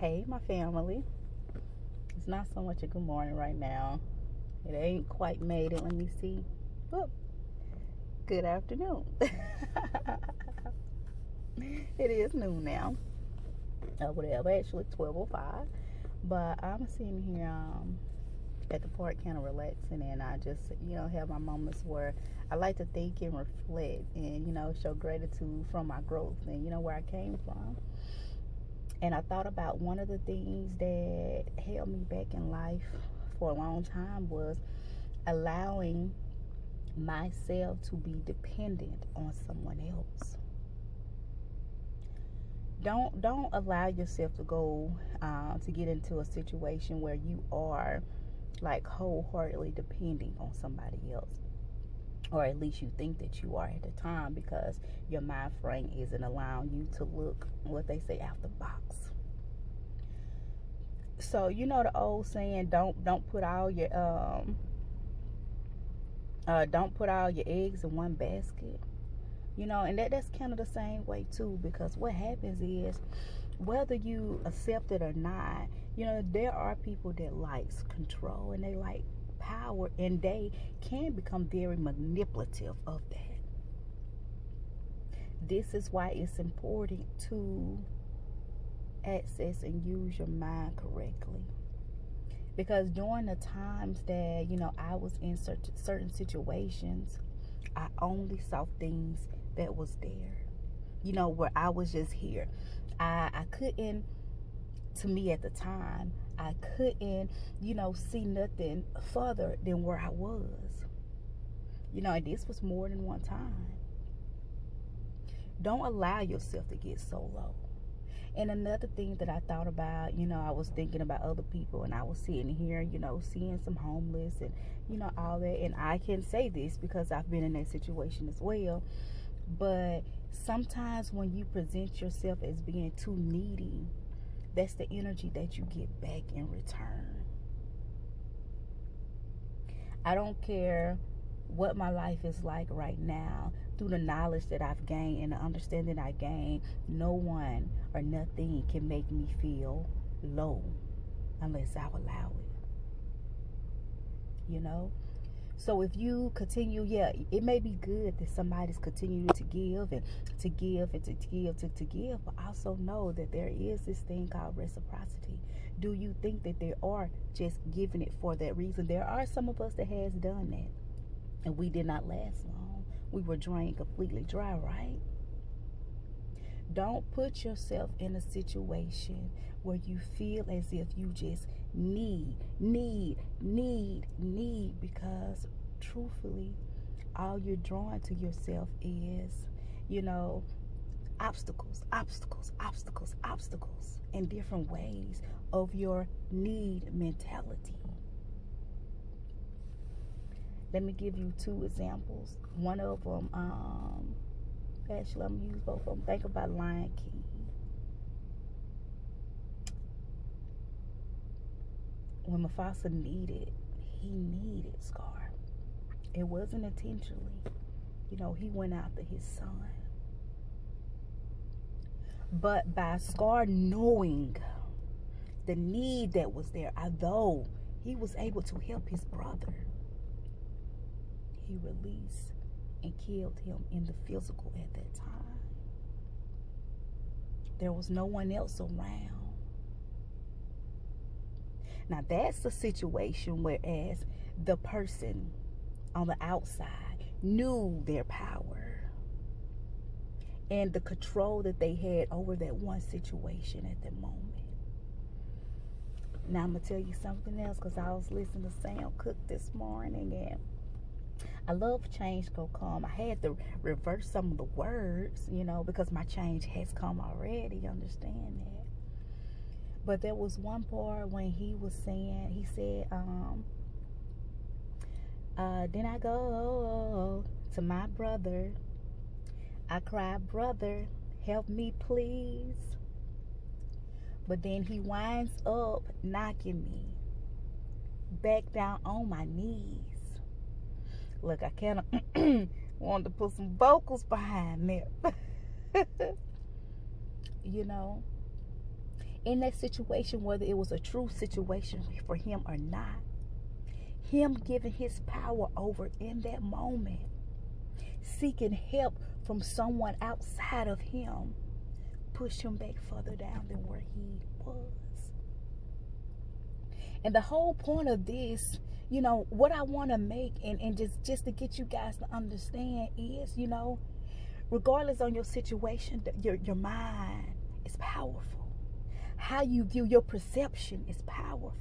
Hey, my family. It's not so much a good morning right now. It ain't quite made it. Let me see. Oh, good afternoon. It is noon now. Whatever. Actually, 12:05. But I'm sitting here at the park, kind of relaxing, and I just, have my moments where I like to think and reflect, and show gratitude from my growth and where I came from. And I thought about one of the things that held me back in life for a long time was allowing myself to be dependent on someone else. Don't allow yourself to go to get into a situation where you are like wholeheartedly depending on somebody else, or at least you think that you are at the time, because your mind frame isn't allowing you to look, what they say, out the box. So the old saying, don't put all your eggs in one basket. And that's kind of the same way too, because what happens is, whether you accept it or not, there are people that likes control and they like power, and they can become very manipulative of that. This is why it's important to access and use your mind correctly. Because during the times that, I was in certain situations, I only saw things that was there, where I was just here. I couldn't, to me at the time, I couldn't, see nothing further than where I was. And this was more than one time. Don't allow yourself to get so low. And another thing that I thought about, I was thinking about other people, and I was sitting here, seeing some homeless and, all that. And I can say this because I've been in that situation as well. But sometimes when you present yourself as being too needy, that's the energy that you get back in return. I don't care what my life is like right now. Through the knowledge that I've gained and the understanding I gained, no one or nothing can make me feel low unless I allow it. So if you continue, it may be good that somebody's continuing to give and to give and to give, but also know that there is this thing called reciprocity. Do you think that they are just giving it for that reason? There are some of us that has done that, and we did not last long. We were drained completely dry, right? Don't put yourself in a situation where you feel as if you just need, because truthfully, all you're drawing to yourself is, obstacles in different ways of your need mentality. Let me give you two examples. One of them, actually, I'm going to use both of them. Think about Lion King. When Mufasa needed Scar, it wasn't intentionally. He went after his son. But by Scar knowing the need that was there, although he was able to help his brother, he released and killed him in the physical at that time. There was no one else around. Now that's the situation whereas the person on the outside knew their power and the control that they had over that one situation at the moment. Now I'm going to tell you something else, because I was listening to Sam Cooke this morning, and I love Change Go Come. I had to reverse some of the words, because my change has come already. You understand that? But there was one part when he said, then I go to my brother. I cry, brother, help me please. But then he winds up knocking me back down on my knees. Look, I kind of wanted to put some vocals behind there. in that situation, whether it was a true situation for him or not, him giving his power over in that moment, seeking help from someone outside of him, pushed him back further down than where he was. And the whole point of this, you know, what I want to make and just to get you guys to understand is, you know, regardless on your situation, your mind is powerful. How you view your perception is powerful.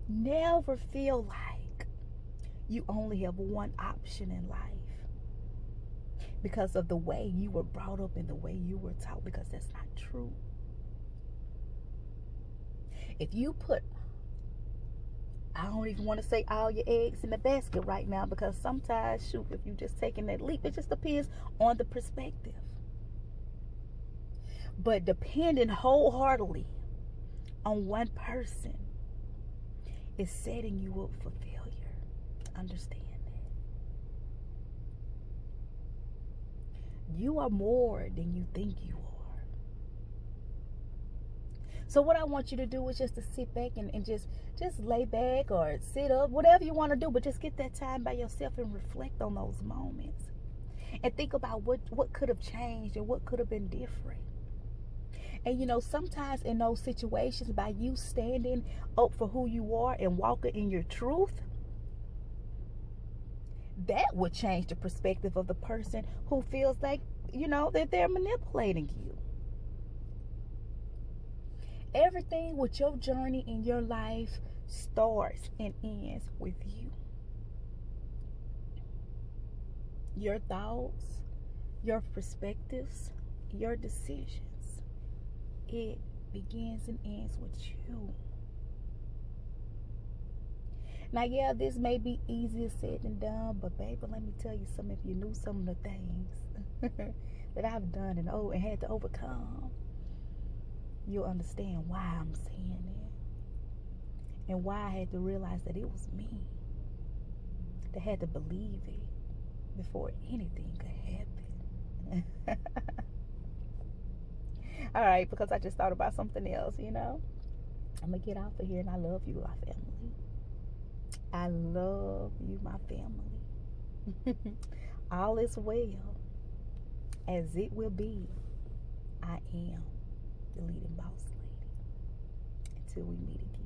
Never feel like you only have one option in life because of the way you were brought up and the way you were taught, because that's not true. If you put, I don't even want to say all your eggs in the basket right now, because sometimes, shoot, if you just taking that leap, it just depends on the perspective. But depending wholeheartedly on one person is setting you up for failure. Understand that. You are more than you think you are. So what I want you to do is just to sit back and just lay back or sit up, whatever you want to do, but just get that time by yourself and reflect on those moments. And think about what could have changed and what could have been different. And you know, sometimes in those situations, by you standing up for who you are and walking in your truth, that would change the perspective of the person who feels like, you know, that they're manipulating you. Everything with your journey in your life starts and ends with you. Your thoughts, your perspectives, your decisions. It begins and ends with you. Now, yeah, this may be easier said than done, but baby, let me tell you something. If you knew some of the things that I've done and had to overcome, you'll understand why I'm saying it and why I had to realize that it was me that had to believe it before anything could happen. All right, because I just thought about something else, you know. I'm going to get off of here, and I love you, my family. I love you, my family. All is well, as it will be. I am the leading boss lady. Until we meet again.